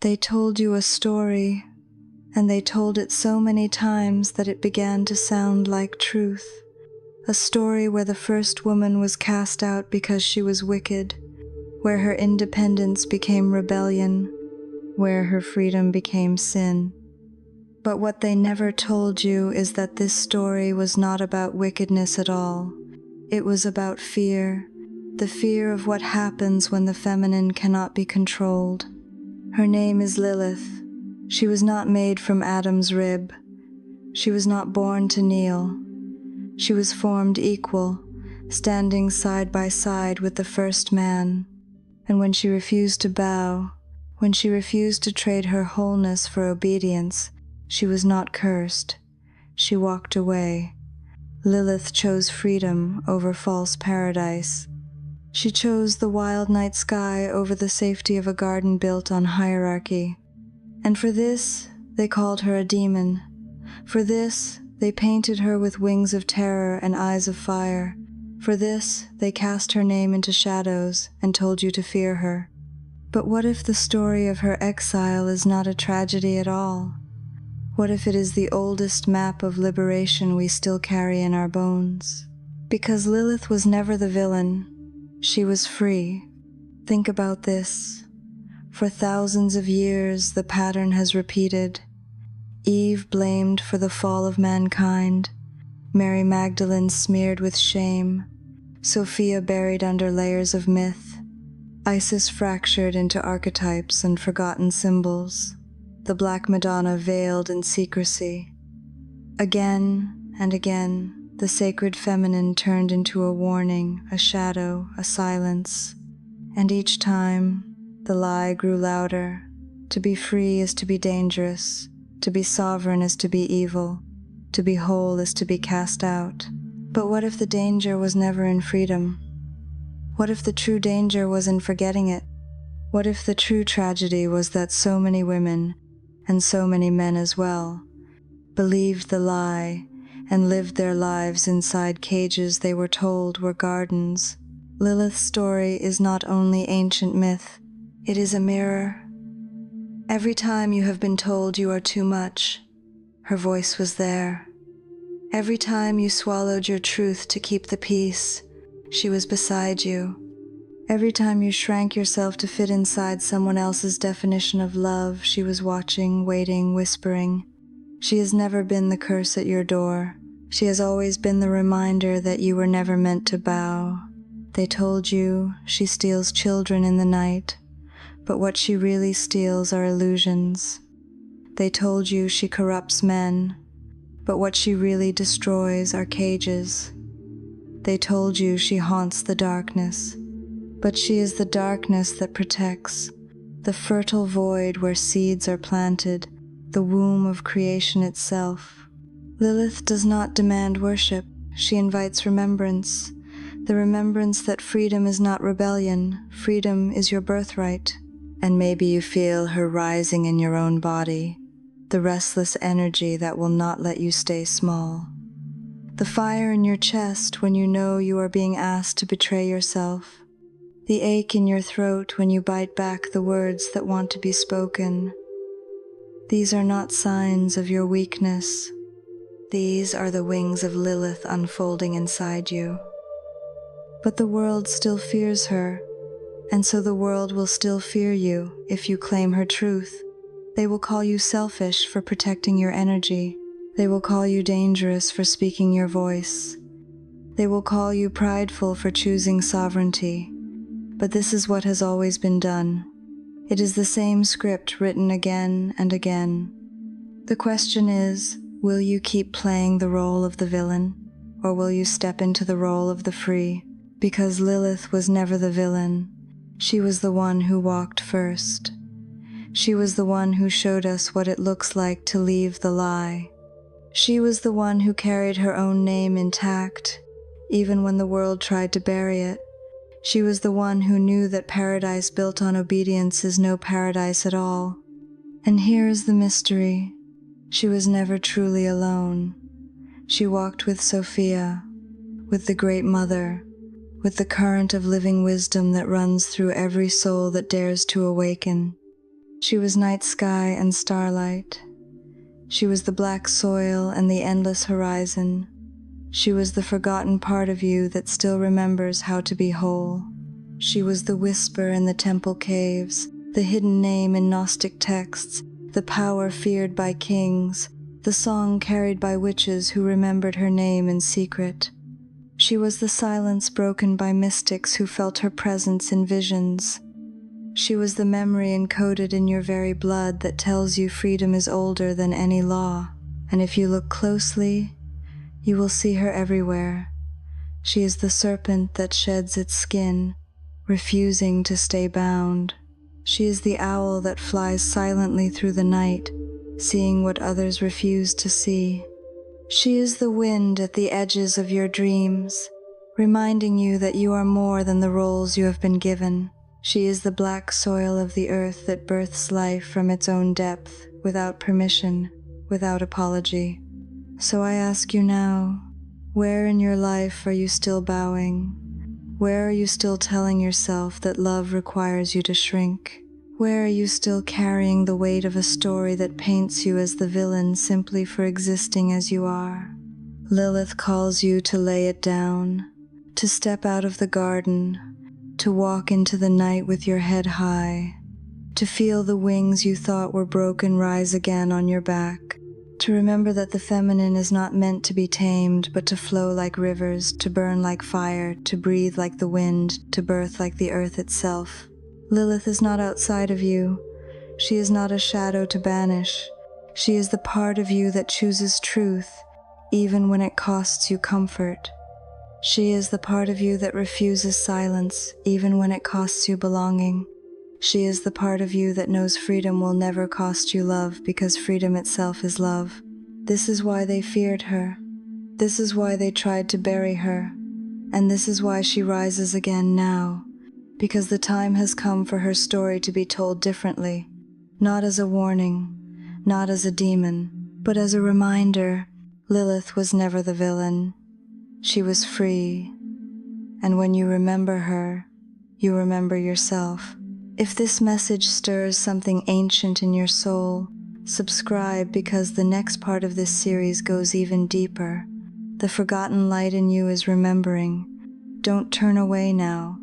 They told you a story, and they told it so many times that it began to sound like truth. A story where the first woman was cast out because she was wicked, where her independence became rebellion, where her freedom became sin. But what they never told you is that this story was not about wickedness at all. It was about fear, the fear of what happens when the feminine cannot be controlled. Her name is Lilith. She was not made from Adam's rib. She was not born to kneel. She was formed equal, standing side by side with the first man. And when she refused to bow, when she refused to trade her wholeness for obedience, she was not cursed. She walked away. Lilith chose freedom over false paradise. She chose the wild night sky over the safety of a garden built on hierarchy. And for this, they called her a demon. For this, they painted her with wings of terror and eyes of fire. For this, they cast her name into shadows and told you to fear her. But what if the story of her exile is not a tragedy at all? What if it is the oldest map of liberation we still carry in our bones? Because Lilith was never the villain. She was free. Think about this. For thousands of years, the pattern has repeated. Eve blamed for the fall of mankind, Mary Magdalene smeared with shame, Sophia buried under layers of myth, Isis fractured into archetypes and forgotten symbols, the Black Madonna veiled in secrecy. Again and again, the sacred feminine turned into a warning, a shadow, a silence, and each time, the lie grew louder. To be free is to be dangerous. To be sovereign is to be evil. To be whole is to be cast out. But what if the danger was never in freedom? What if the true danger was in forgetting it? What if the true tragedy was that so many women, and so many men as well, believed the lie and lived their lives inside cages they were told were gardens? Lilith's story is not only ancient myth, it is a mirror. Every time you have been told you are too much, her voice was there. Every time you swallowed your truth to keep the peace, she was beside you. Every time you shrank yourself to fit inside someone else's definition of love, she was watching, waiting, whispering. She has never been the curse at your door. She has always been the reminder that you were never meant to bow. They told you she steals children in the night, but what she really steals are illusions. They told you she corrupts men, but what she really destroys are cages. They told you she haunts the darkness, but she is the darkness that protects, the fertile void where seeds are planted, the womb of creation itself. Lilith does not demand worship, she invites remembrance, the remembrance that freedom is not rebellion, freedom is your birthright. And maybe you feel her rising in your own body, the restless energy that will not let you stay small. The fire in your chest when you know you are being asked to betray yourself. The ache in your throat when you bite back the words that want to be spoken. These are not signs of your weakness. These are the wings of Lilith unfolding inside you. But the world still fears her, and so the world will still fear you if you claim her truth. They will call you selfish for protecting your energy. They will call you dangerous for speaking your voice. They will call you prideful for choosing sovereignty. But this is what has always been done. It is the same script written again and again. The question is, will you keep playing the role of the villain, or will you step into the role of the free? Because Lilith was never the villain. She was the one who walked first. She was the one who showed us what it looks like to leave the lie. She was the one who carried her own name intact, even when the world tried to bury it. She was the one who knew that paradise built on obedience is no paradise at all. And here is the mystery. She was never truly alone. She walked with Sophia, with the Great Mother, with the current of living wisdom that runs through every soul that dares to awaken. She was night sky and starlight. She was the black soil and the endless horizon. She was the forgotten part of you that still remembers how to be whole. She was the whisper in the temple caves, the hidden name in Gnostic texts, the power feared by kings, the song carried by witches who remembered her name in secret. She was the silence broken by mystics who felt her presence in visions. She was the memory encoded in your very blood that tells you freedom is older than any law. And if you look closely, you will see her everywhere. She is the serpent that sheds its skin, refusing to stay bound. She is the owl that flies silently through the night, seeing what others refuse to see. She is the wind at the edges of your dreams, reminding you that you are more than the roles you have been given. She is the black soil of the earth that births life from its own depth, without permission, without apology. So I ask you now, where in your life are you still bowing? Where are you still telling yourself that love requires you to shrink? Where are you still carrying the weight of a story that paints you as the villain simply for existing as you are? Lilith calls you to lay it down, to step out of the garden, to walk into the night with your head high, to feel the wings you thought were broken rise again on your back, to remember that the feminine is not meant to be tamed, but to flow like rivers, to burn like fire, to breathe like the wind, to birth like the earth itself. Lilith is not outside of you. She is not a shadow to banish. She is the part of you that chooses truth, even when it costs you comfort. She is the part of you that refuses silence, even when it costs you belonging. She is the part of you that knows freedom will never cost you love, because freedom itself is love. This is why they feared her. This is why they tried to bury her. And this is why she rises again now, because the time has come for her story to be told differently, not as a warning, not as a demon, but as a reminder. Lilith was never the villain. She was free, and when you remember her, you remember yourself. If this message stirs something ancient in your soul, subscribe, because the next part of this series goes even deeper. The forgotten light in you is remembering. Don't turn away now.